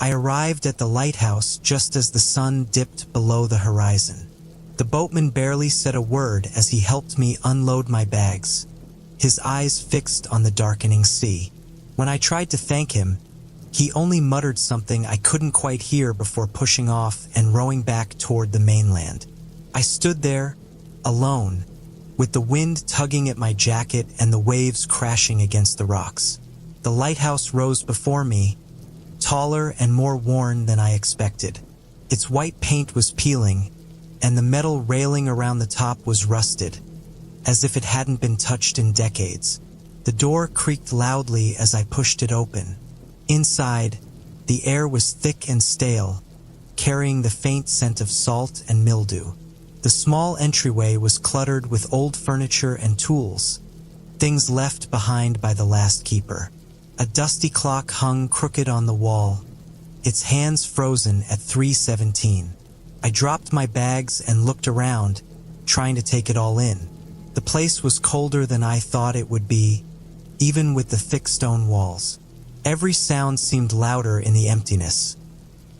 I arrived at the lighthouse just as the sun dipped below the horizon. The boatman barely said a word as he helped me unload my bags, his eyes fixed on the darkening sea. When I tried to thank him, he only muttered something I couldn't quite hear before pushing off and rowing back toward the mainland. I stood there, alone, with the wind tugging at my jacket and the waves crashing against the rocks. The lighthouse rose before me, taller and more worn than I expected. Its white paint was peeling, and the metal railing around the top was rusted, as if it hadn't been touched in decades. The door creaked loudly as I pushed it open. Inside, the air was thick and stale, carrying the faint scent of salt and mildew. The small entryway was cluttered with old furniture and tools, things left behind by the last keeper. A dusty clock hung crooked on the wall, its hands frozen at 3:17. I dropped my bags and looked around, trying to take it all in. The place was colder than I thought it would be, even with the thick stone walls. Every sound seemed louder in the emptiness.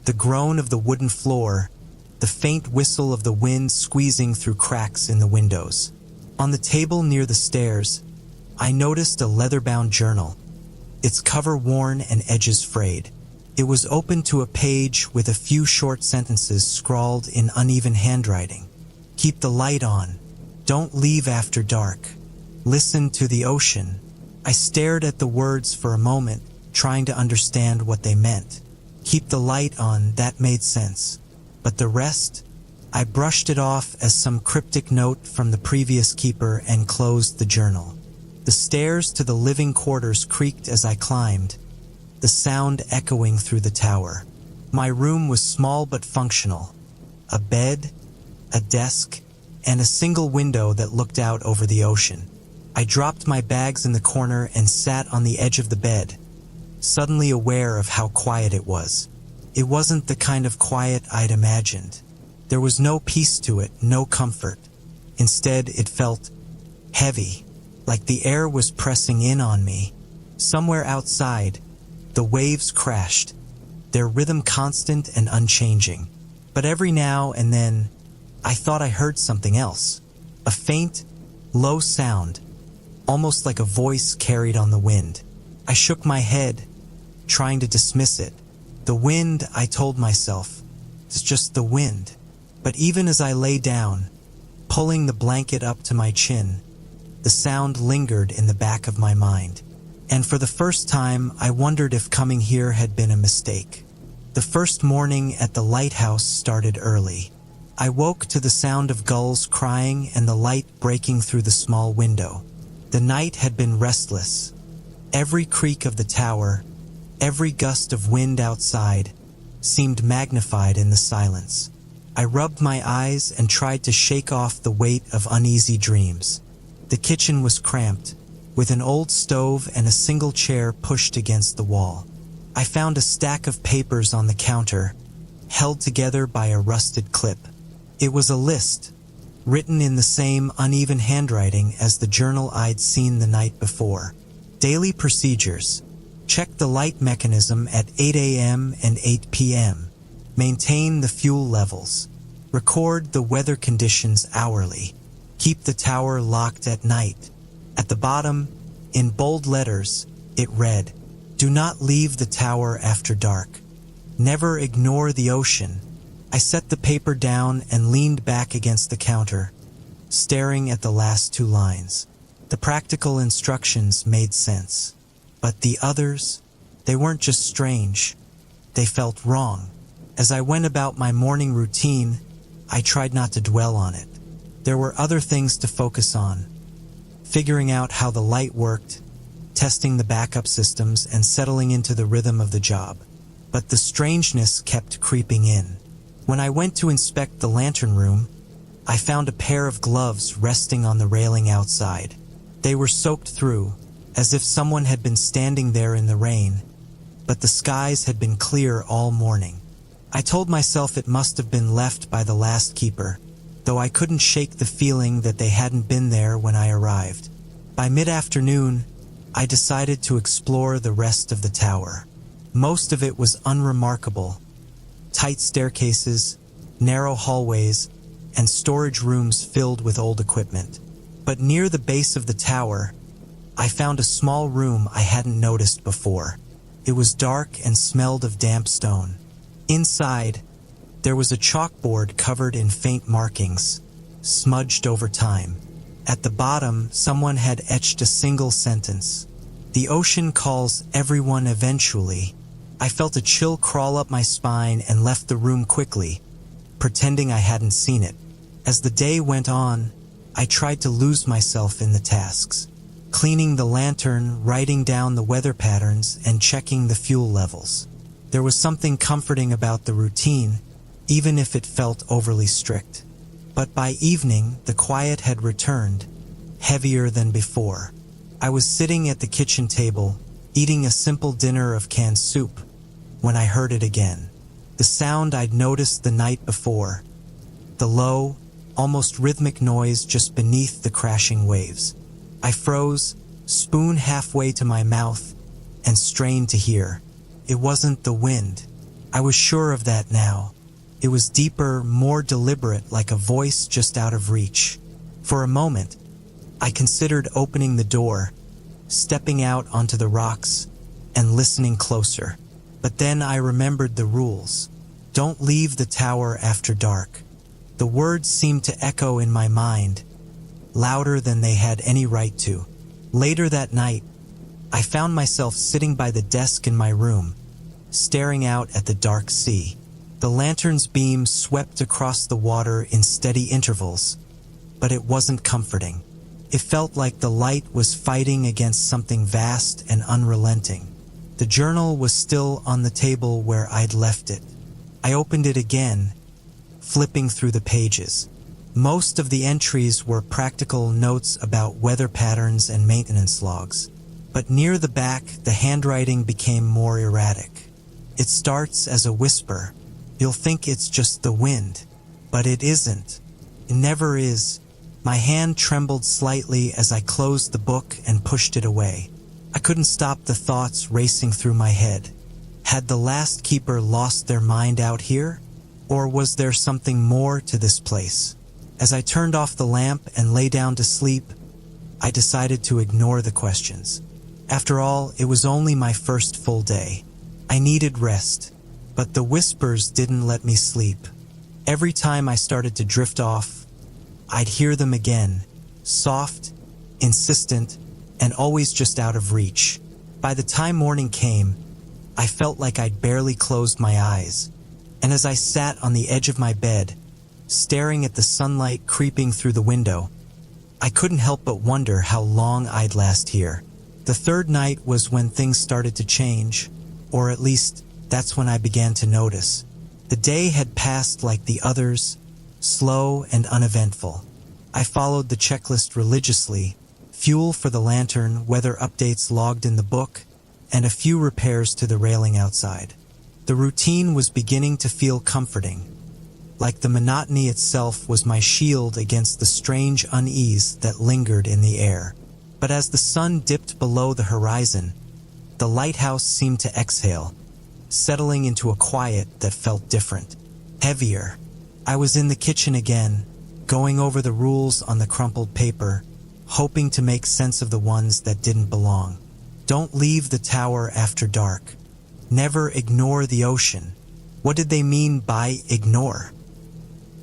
The groan of the wooden floor, the faint whistle of the wind squeezing through cracks in the windows. On the table near the stairs, I noticed a leather-bound journal, its cover worn and edges frayed. It was open to a page with a few short sentences scrawled in uneven handwriting. Keep the light on. Don't leave after dark. Listen to the ocean. I stared at the words for a moment, trying to understand what they meant. Keep the light on, that made sense. But the rest? I brushed it off as some cryptic note from the previous keeper and closed the journal. The stairs to the living quarters creaked as I climbed, the sound echoing through the tower. My room was small but functional. A bed, a desk, and a single window that looked out over the ocean. I dropped my bags in the corner and sat on the edge of the bed, suddenly aware of how quiet it was. It wasn't the kind of quiet I'd imagined. There was no peace to it, no comfort. Instead, it felt heavy, like the air was pressing in on me. Somewhere outside, the waves crashed, their rhythm constant and unchanging. But every now and then, I thought I heard something else. A faint, low sound, almost like a voice carried on the wind. I shook my head, trying to dismiss it. The wind, I told myself, is just the wind. But even as I lay down, pulling the blanket up to my chin, the sound lingered in the back of my mind. And for the first time, I wondered if coming here had been a mistake. The first morning at the lighthouse started early. I woke to the sound of gulls crying and the light breaking through the small window. The night had been restless. Every creak of the tower, every gust of wind outside, seemed magnified in the silence. I rubbed my eyes and tried to shake off the weight of uneasy dreams. The kitchen was cramped, with an old stove and a single chair pushed against the wall. I found a stack of papers on the counter, held together by a rusted clip. It was a list, written in the same uneven handwriting as the journal I'd seen the night before. Daily procedures. Check the light mechanism at 8 a.m. and 8 p.m. Maintain the fuel levels. Record the weather conditions hourly. Keep the tower locked at night. At the bottom, in bold letters, it read, "Do not leave the tower after dark. Never ignore the ocean." I set the paper down and leaned back against the counter, staring at the last two lines. The practical instructions made sense. But the others, they weren't just strange. They felt wrong. As I went about my morning routine, I tried not to dwell on it. There were other things to focus on. Figuring out how the light worked, testing the backup systems, and settling into the rhythm of the job. But the strangeness kept creeping in. When I went to inspect the lantern room, I found a pair of gloves resting on the railing outside. They were soaked through, as if someone had been standing there in the rain, but the skies had been clear all morning. I told myself it must have been left by the last keeper, though I couldn't shake the feeling that they hadn't been there when I arrived. By mid-afternoon, I decided to explore the rest of the tower. Most of it was unremarkable. Tight staircases, narrow hallways, and storage rooms filled with old equipment. But near the base of the tower, I found a small room I hadn't noticed before. It was dark and smelled of damp stone. Inside, there was a chalkboard covered in faint markings, smudged over time. At the bottom, someone had etched a single sentence. "The ocean calls everyone eventually." I felt a chill crawl up my spine and left the room quickly, pretending I hadn't seen it. As the day went on, I tried to lose myself in the tasks. Cleaning the lantern, writing down the weather patterns, and checking the fuel levels. There was something comforting about the routine, even if it felt overly strict. But by evening, the quiet had returned, heavier than before. I was sitting at the kitchen table, eating a simple dinner of canned soup, when I heard it again. The sound I'd noticed the night before. The low, almost rhythmic noise just beneath the crashing waves. I froze, spoon halfway to my mouth, and strained to hear. It wasn't the wind. I was sure of that now. It was deeper, more deliberate, like a voice just out of reach. For a moment, I considered opening the door, stepping out onto the rocks, and listening closer. But then I remembered the rules. Don't leave the tower after dark. The words seemed to echo in my mind, louder than they had any right to. Later that night, I found myself sitting by the desk in my room, staring out at the dark sea. The lantern's beam swept across the water in steady intervals, but it wasn't comforting. It felt like the light was fighting against something vast and unrelenting. The journal was still on the table where I'd left it. I opened it again, flipping through the pages. Most of the entries were practical notes about weather patterns and maintenance logs. But near the back, the handwriting became more erratic. It starts as a whisper. You'll think it's just the wind, but it isn't. It never is. My hand trembled slightly as I closed the book and pushed it away. I couldn't stop the thoughts racing through my head. Had the last keeper lost their mind out here? Or was there something more to this place? As I turned off the lamp and lay down to sleep, I decided to ignore the questions. After all, it was only my first full day. I needed rest, but the whispers didn't let me sleep. Every time I started to drift off, I'd hear them again, soft, insistent, and always just out of reach. By the time morning came, I felt like I'd barely closed my eyes, and as I sat on the edge of my bed, staring at the sunlight creeping through the window, I couldn't help but wonder how long I'd last here. The third night was when things started to change, or at least that's when I began to notice. The day had passed like the others, slow and uneventful. I followed the checklist religiously, fuel for the lantern, weather updates logged in the book, and a few repairs to the railing outside. The routine was beginning to feel comforting, like the monotony itself was my shield against the strange unease that lingered in the air. But as the sun dipped below the horizon, the lighthouse seemed to exhale, settling into a quiet that felt different, heavier. I was in the kitchen again, going over the rules on the crumpled paper, hoping to make sense of the ones that didn't belong. Don't leave the tower after dark. Never ignore the ocean. What did they mean by ignore?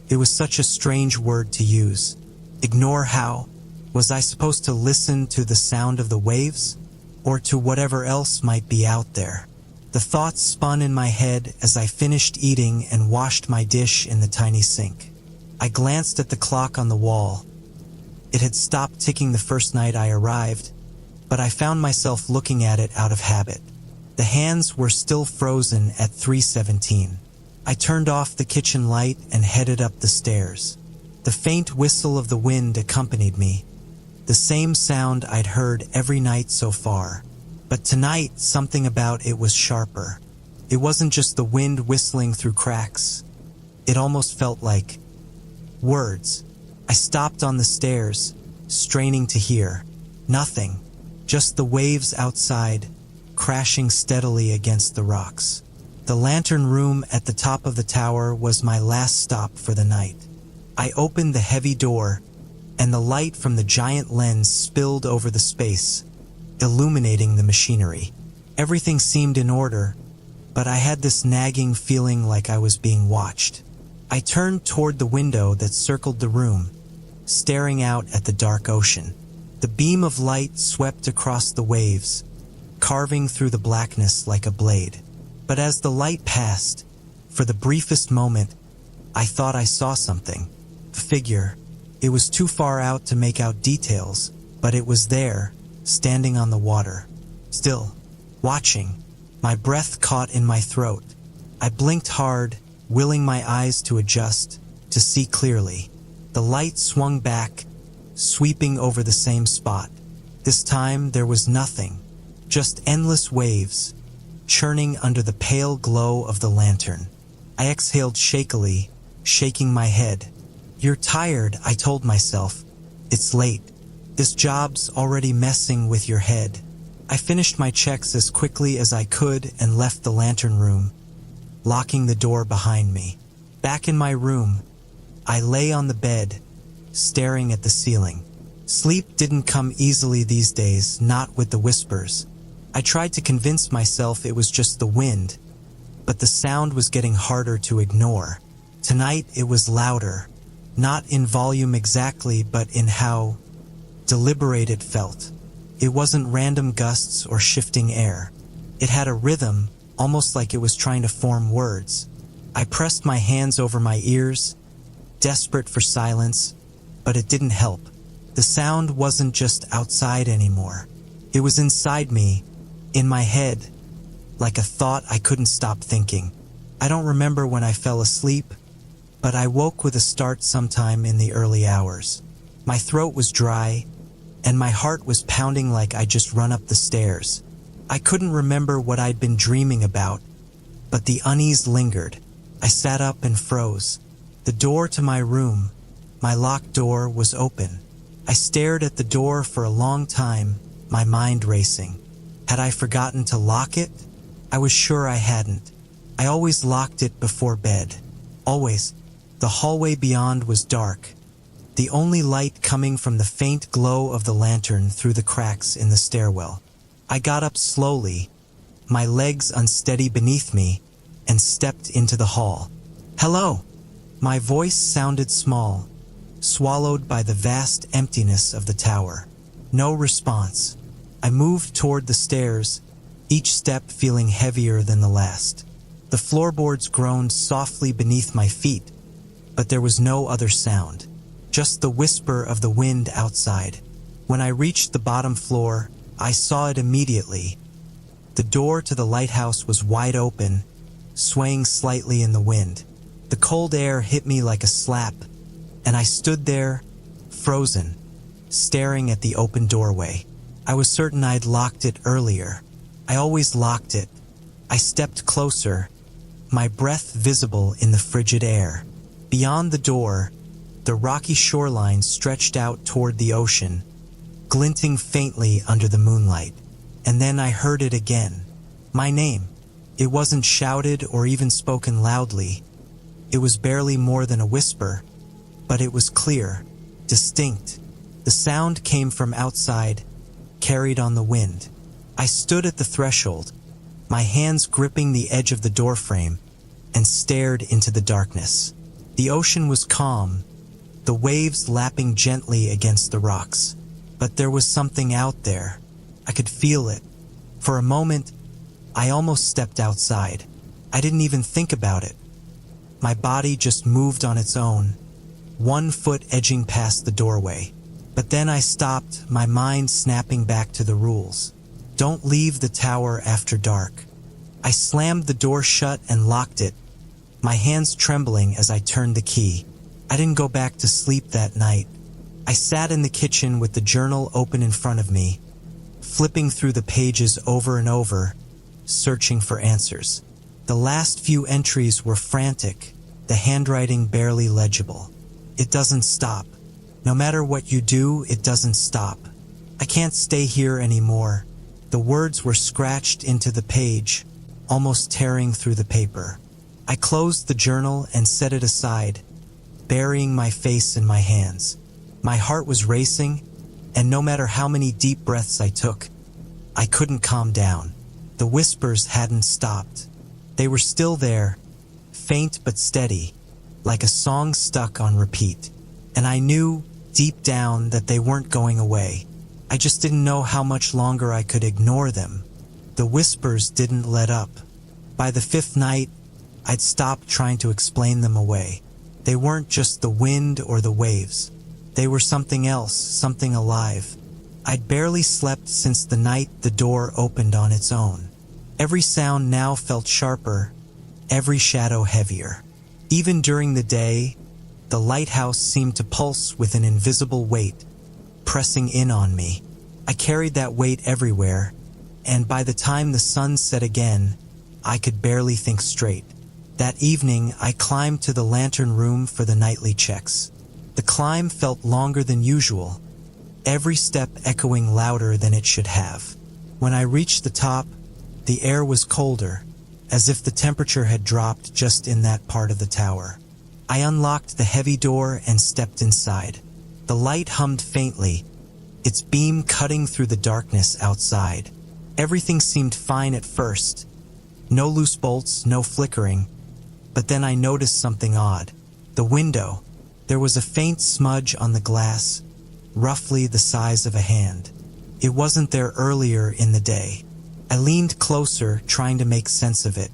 It was such a strange word to use. Ignore how? Was I supposed to listen to the sound of the waves? Or to whatever else might be out there? The thoughts spun in my head as I finished eating and washed my dish in the tiny sink. I glanced at the clock on the wall. It had stopped ticking the first night I arrived, but I found myself looking at it out of habit. The hands were still frozen at 3:17. I turned off the kitchen light and headed up the stairs. The faint whistle of the wind accompanied me, the same sound I'd heard every night so far. But tonight, something about it was sharper. It wasn't just the wind whistling through cracks. It almost felt like words. I stopped on the stairs, straining to hear. Nothing, just the waves outside, crashing steadily against the rocks. The lantern room at the top of the tower was my last stop for the night. I opened the heavy door, and the light from the giant lens spilled over the space, illuminating the machinery. Everything seemed in order, but I had this nagging feeling like I was being watched. I turned toward the window that circled the room, staring out at the dark ocean. The beam of light swept across the waves, carving through the blackness like a blade. But as the light passed, for the briefest moment, I thought I saw something. A figure. It was too far out to make out details, but it was there, standing on the water. Still, watching. My breath caught in my throat. I blinked hard, willing my eyes to adjust, to see clearly. The light swung back, sweeping over the same spot. This time there was nothing, just endless waves, churning under the pale glow of the lantern. I exhaled shakily, shaking my head. "You're tired," I told myself. "It's late. This job's already messing with your head." I finished my checks as quickly as I could and left the lantern room, locking the door behind me. Back in my room, I lay on the bed, staring at the ceiling. Sleep didn't come easily these days, not with the whispers. I tried to convince myself it was just the wind, but the sound was getting harder to ignore. Tonight it was louder, not in volume exactly, but in how deliberate it felt. It wasn't random gusts or shifting air. It had a rhythm, almost like it was trying to form words. I pressed my hands over my ears, desperate for silence, but it didn't help. The sound wasn't just outside anymore. It was inside me, in my head, like a thought I couldn't stop thinking. I don't remember when I fell asleep, but I woke with a start sometime in the early hours. My throat was dry, and my heart was pounding like I'd just run up the stairs. I couldn't remember what I'd been dreaming about, but the unease lingered. I sat up and froze. The door to my room, my locked door, was open. I stared at the door for a long time, my mind racing. Had I forgotten to lock it? I was sure I hadn't. I always locked it before bed. Always. The hallway beyond was dark, the only light coming from the faint glow of the lantern through the cracks in the stairwell. I got up slowly, my legs unsteady beneath me, and stepped into the hall. "Hello!" My voice sounded small, swallowed by the vast emptiness of the tower. No response. I moved toward the stairs, each step feeling heavier than the last. The floorboards groaned softly beneath my feet, but there was no other sound, just the whisper of the wind outside. When I reached the bottom floor, I saw it immediately. The door to the lighthouse was wide open, swaying slightly in the wind. The cold air hit me like a slap, and I stood there, frozen, staring at the open doorway. I was certain I'd locked it earlier. I always locked it. I stepped closer, my breath visible in the frigid air. Beyond the door, the rocky shoreline stretched out toward the ocean, glinting faintly under the moonlight. And then I heard it again. My name. It wasn't shouted or even spoken loudly. It was barely more than a whisper, but it was clear, distinct. The sound came from outside, carried on the wind. I stood at the threshold, my hands gripping the edge of the doorframe, and stared into the darkness. The ocean was calm, the waves lapping gently against the rocks. But there was something out there. I could feel it. For a moment, I almost stepped outside. I didn't even think about it. My body just moved on its own, one foot edging past the doorway. But then I stopped, my mind snapping back to the rules. Don't leave the tower after dark. I slammed the door shut and locked it, my hands trembling as I turned the key. I didn't go back to sleep that night. I sat in the kitchen with the journal open in front of me, flipping through the pages over and over, searching for answers. The last few entries were frantic, the handwriting barely legible. It doesn't stop. No matter what you do, it doesn't stop. I can't stay here anymore. The words were scratched into the page, almost tearing through the paper. I closed the journal and set it aside, burying my face in my hands. My heart was racing, and no matter how many deep breaths I took, I couldn't calm down. The whispers hadn't stopped. They were still there, faint but steady, like a song stuck on repeat. And I knew, deep down, that they weren't going away. I just didn't know how much longer I could ignore them. The whispers didn't let up. By the 5th night, I'd stopped trying to explain them away. They weren't just the wind or the waves. They were something else, something alive. I'd barely slept since the night the door opened on its own. Every sound now felt sharper, every shadow heavier. Even during the day, the lighthouse seemed to pulse with an invisible weight, pressing in on me. I carried that weight everywhere, and by the time the sun set again, I could barely think straight. That evening, I climbed to the lantern room for the nightly checks. The climb felt longer than usual, every step echoing louder than it should have. When I reached the top, the air was colder, as if the temperature had dropped just in that part of the tower. I unlocked the heavy door and stepped inside. The light hummed faintly, its beam cutting through the darkness outside. Everything seemed fine at first. No loose bolts, no flickering. But then I noticed something odd. The window. There was a faint smudge on the glass, roughly the size of a hand. It wasn't there earlier in the day. I leaned closer, trying to make sense of it.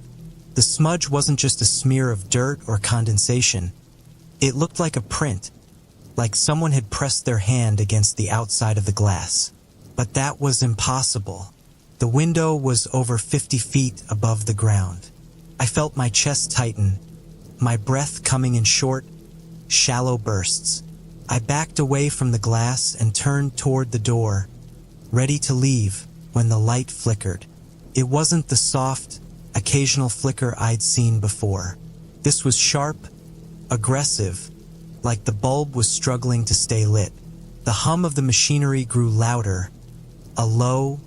The smudge wasn't just a smear of dirt or condensation. It looked like a print, like someone had pressed their hand against the outside of the glass. But that was impossible. The window was over 50 feet above the ground. I felt my chest tighten, my breath coming in short, shallow bursts. I backed away from the glass and turned toward the door, ready to leave when the light flickered. It wasn't the soft, occasional flicker I'd seen before. This was sharp, aggressive, like the bulb was struggling to stay lit. The hum of the machinery grew louder, a low,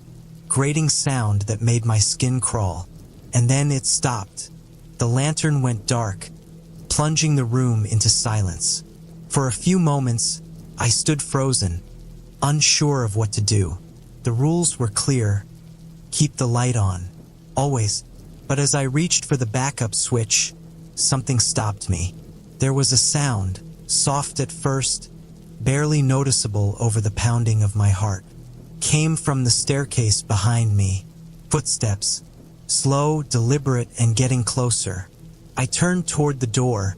grating sound that made my skin crawl. And then it stopped. The lantern went dark, plunging the room into silence. For a few moments, I stood frozen, unsure of what to do. The rules were clear. Keep the light on. Always. But as I reached for the backup switch, something stopped me. There was a sound, soft at first, barely noticeable over the pounding of my heart. Came from the staircase behind me. Footsteps. Slow, deliberate, and getting closer. I turned toward the door,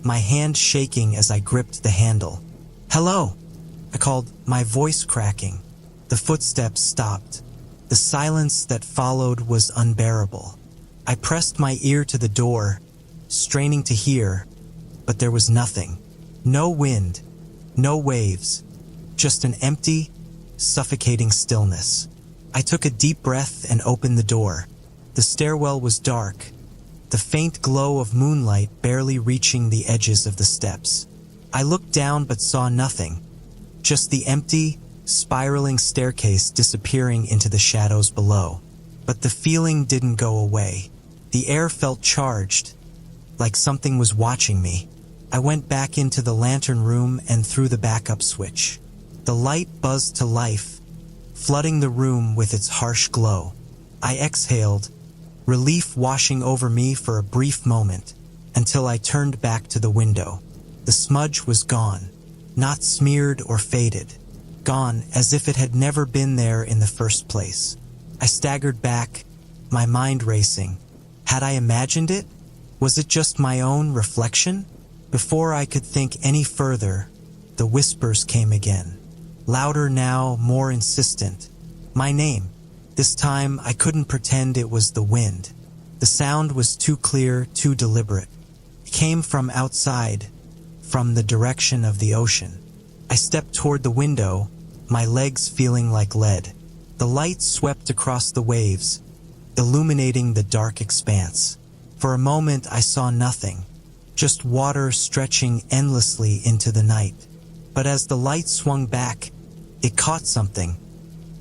my hand shaking as I gripped the handle. "Hello," I called, my voice cracking. The footsteps stopped. The silence that followed was unbearable. I pressed my ear to the door, straining to hear, but there was nothing. No wind, no waves, just an empty, suffocating stillness. I took a deep breath and opened the door. The stairwell was dark, the faint glow of moonlight barely reaching the edges of the steps. I looked down but saw nothing, just the empty, spiraling staircase disappearing into the shadows below. But the feeling didn't go away. The air felt charged, like something was watching me. I went back into the lantern room and threw the backup switch. The light buzzed to life, flooding the room with its harsh glow. I exhaled, relief washing over me for a brief moment, until I turned back to the window. The smudge was gone, not smeared or faded. Gone as if it had never been there in the first place. I staggered back, my mind racing. Had I imagined it? Was it just my own reflection? Before I could think any further, the whispers came again. Louder now, more insistent. My name. This time I couldn't pretend it was the wind. The sound was too clear, too deliberate. It came from outside, from the direction of the ocean. I stepped toward the window, my legs feeling like lead. The light swept across the waves, illuminating the dark expanse. For a moment I saw nothing, just water stretching endlessly into the night. But as the light swung back, it caught something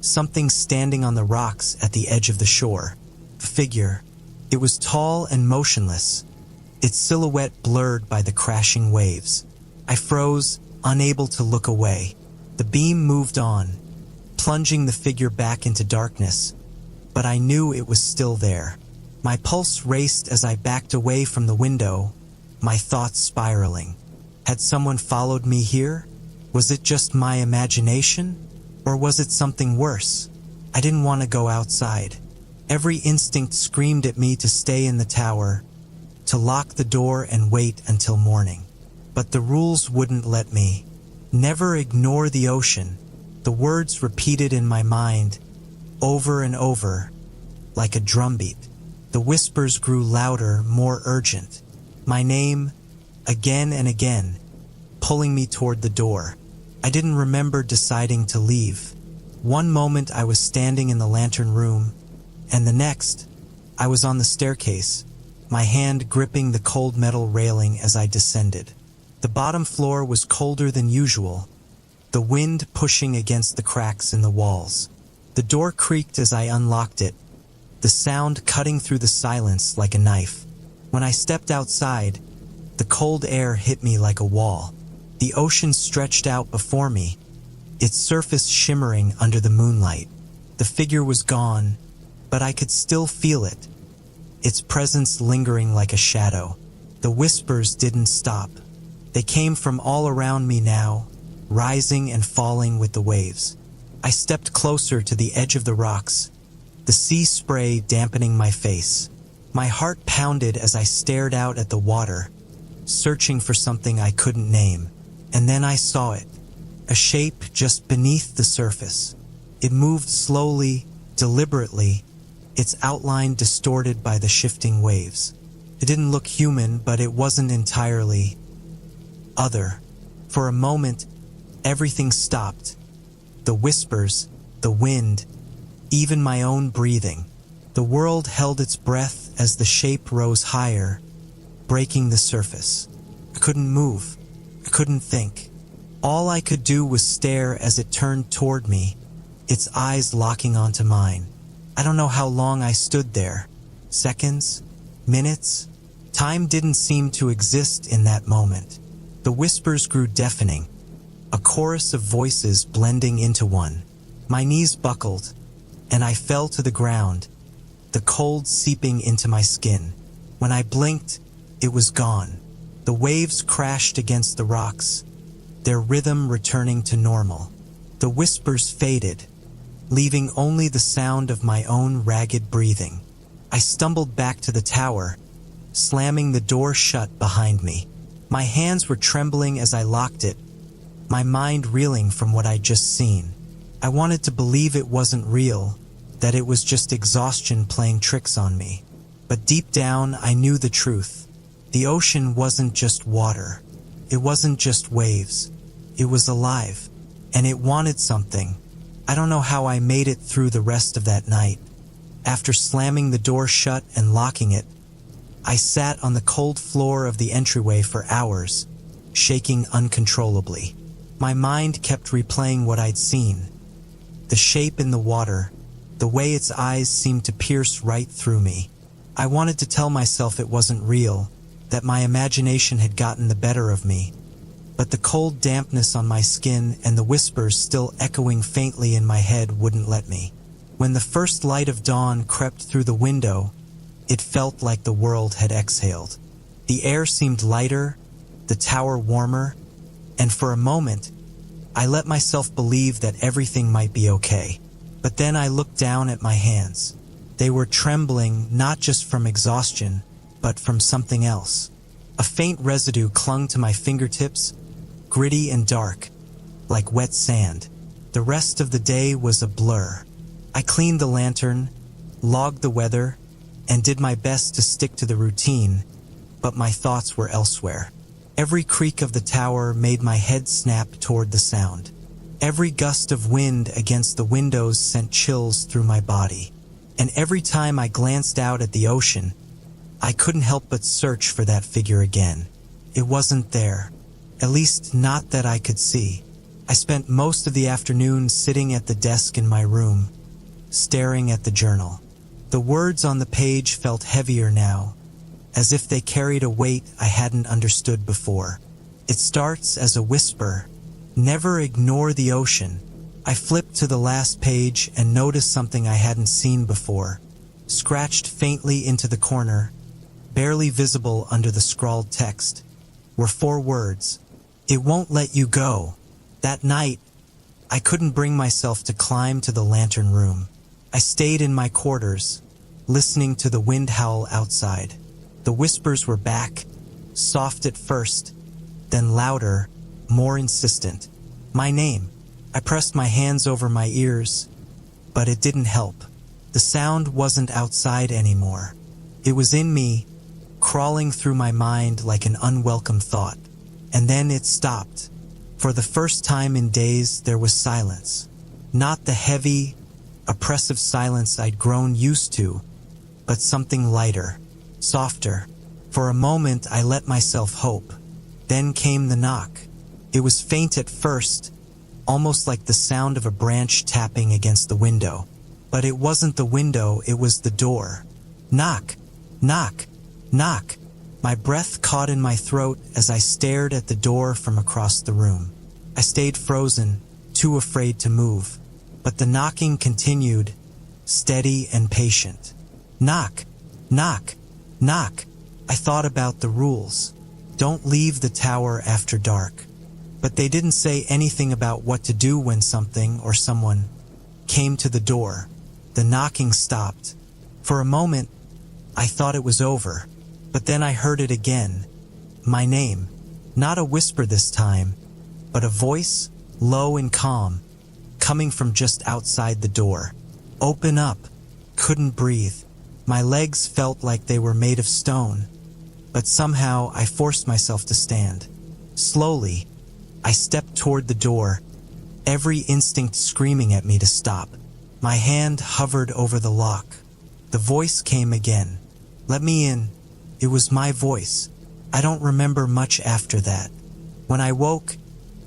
something standing on the rocks at the edge of the shore. A figure. It was tall and motionless, its silhouette blurred by the crashing waves. I froze, unable to look away. The beam moved on, plunging the figure back into darkness, but I knew it was still there. My pulse raced as I backed away from the window, my thoughts spiraling. Had someone followed me here? Was it just my imagination? Or was it something worse? I didn't want to go outside. Every instinct screamed at me to stay in the tower, to lock the door and wait until morning. But the rules wouldn't let me. Never ignore the ocean. The words repeated in my mind, over and over, like a drumbeat. The whispers grew louder, more urgent. My name, again and again, pulling me toward the door. I didn't remember deciding to leave. One moment I was standing in the lantern room, and the next, I was on the staircase, my hand gripping the cold metal railing as I descended. The bottom floor was colder than usual, the wind pushing against the cracks in the walls. The door creaked as I unlocked it, the sound cutting through the silence like a knife. When I stepped outside, the cold air hit me like a wall. The ocean stretched out before me, its surface shimmering under the moonlight. The figure was gone, but I could still feel it, its presence lingering like a shadow. The whispers didn't stop. They came from all around me now, rising and falling with the waves. I stepped closer to the edge of the rocks, the sea spray dampening my face. My heart pounded as I stared out at the water, searching for something I couldn't name. And then I saw it, a shape just beneath the surface. It moved slowly, deliberately, its outline distorted by the shifting waves. It didn't look human, but it wasn't entirely other. For a moment, everything stopped. The whispers, the wind, even my own breathing. The world held its breath as the shape rose higher, breaking the surface. I couldn't move. I couldn't think. All I could do was stare as it turned toward me, its eyes locking onto mine. I don't know how long I stood there. Seconds? Minutes? Time didn't seem to exist in that moment. The whispers grew deafening, a chorus of voices blending into one. My knees buckled, and I fell to the ground, the cold seeping into my skin. When I blinked, it was gone. The waves crashed against the rocks, their rhythm returning to normal. The whispers faded, leaving only the sound of my own ragged breathing. I stumbled back to the tower, slamming the door shut behind me. My hands were trembling as I locked it, my mind reeling from what I'd just seen. I wanted to believe it wasn't real, that it was just exhaustion playing tricks on me. But deep down, I knew the truth. The ocean wasn't just water. It wasn't just waves. It was alive, and it wanted something. I don't know how I made it through the rest of that night. After slamming the door shut and locking it, I sat on the cold floor of the entryway for hours, shaking uncontrollably. My mind kept replaying what I'd seen. The shape in the water, the way its eyes seemed to pierce right through me. I wanted to tell myself it wasn't real, that my imagination had gotten the better of me. But the cold dampness on my skin and the whispers still echoing faintly in my head wouldn't let me. When the first light of dawn crept through the window, it felt like the world had exhaled. The air seemed lighter, the tower warmer, and for a moment, I let myself believe that everything might be okay. But then I looked down at my hands. They were trembling not just from exhaustion, but from something else. A faint residue clung to my fingertips, gritty and dark, like wet sand. The rest of the day was a blur. I cleaned the lantern, logged the weather, and did my best to stick to the routine, but my thoughts were elsewhere. Every creak of the tower made my head snap toward the sound. Every gust of wind against the windows sent chills through my body. And every time I glanced out at the ocean, I couldn't help but search for that figure again. It wasn't there, at least not that I could see. I spent most of the afternoon sitting at the desk in my room, staring at the journal. The words on the page felt heavier now, as if they carried a weight I hadn't understood before. It starts as a whisper, "Never ignore the ocean." I flipped to the last page and noticed something I hadn't seen before. Scratched faintly into the corner, barely visible under the scrawled text, were 4 words. "It won't let you go." That night, I couldn't bring myself to climb to the lantern room. I stayed in my quarters, listening to the wind howl outside. The whispers were back, soft at first, then louder, more insistent. My name. I pressed my hands over my ears, but it didn't help. The sound wasn't outside anymore. It was in me, crawling through my mind like an unwelcome thought. And then it stopped. For the first time in days, there was silence. Not the heavy, oppressive silence I'd grown used to, but something lighter, softer. For a moment, I let myself hope. Then came the knock. It was faint at first, almost like the sound of a branch tapping against the window. But it wasn't the window, it was the door. Knock, knock, knock. My breath caught in my throat as I stared at the door from across the room. I stayed frozen, too afraid to move. But the knocking continued, steady and patient. Knock, knock, knock. I thought about the rules. Don't leave the tower after dark. But they didn't say anything about what to do when something or someone came to the door. The knocking stopped. For a moment, I thought it was over. But then I heard it again. My name. Not a whisper this time, but a voice, low and calm, coming from just outside the door. Open up. Couldn't breathe. My legs felt like they were made of stone. But somehow I forced myself to stand. Slowly, I stepped toward the door, every instinct screaming at me to stop. My hand hovered over the lock. The voice came again. Let me in. It was my voice. I don't remember much after that. When I woke,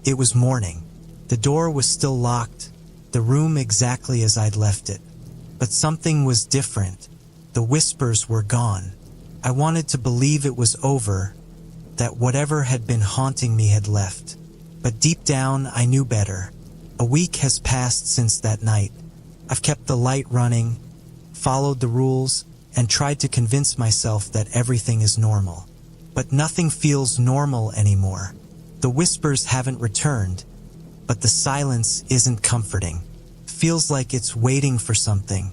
it was morning. The door was still locked, the room exactly as I'd left it. But something was different. The whispers were gone. I wanted to believe it was over, that whatever had been haunting me had left. But deep down, I knew better. A week has passed since that night. I've kept the light running, followed the rules, and tried to convince myself that everything is normal. But nothing feels normal anymore. The whispers haven't returned, but the silence isn't comforting. Feels like it's waiting for something.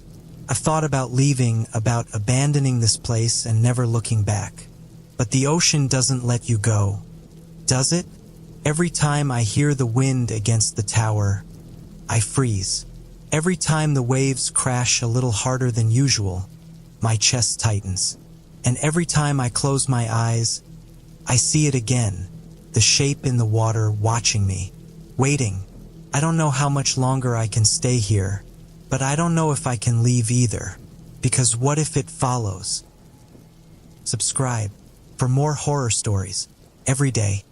I've thought about leaving, about abandoning this place and never looking back. But the ocean doesn't let you go, does it? Every time I hear the wind against the tower, I freeze. Every time the waves crash a little harder than usual, my chest tightens. And every time I close my eyes, I see it again, the shape in the water watching me, waiting. I don't know how much longer I can stay here, but I don't know if I can leave either, because what if it follows? Subscribe for more horror stories every day.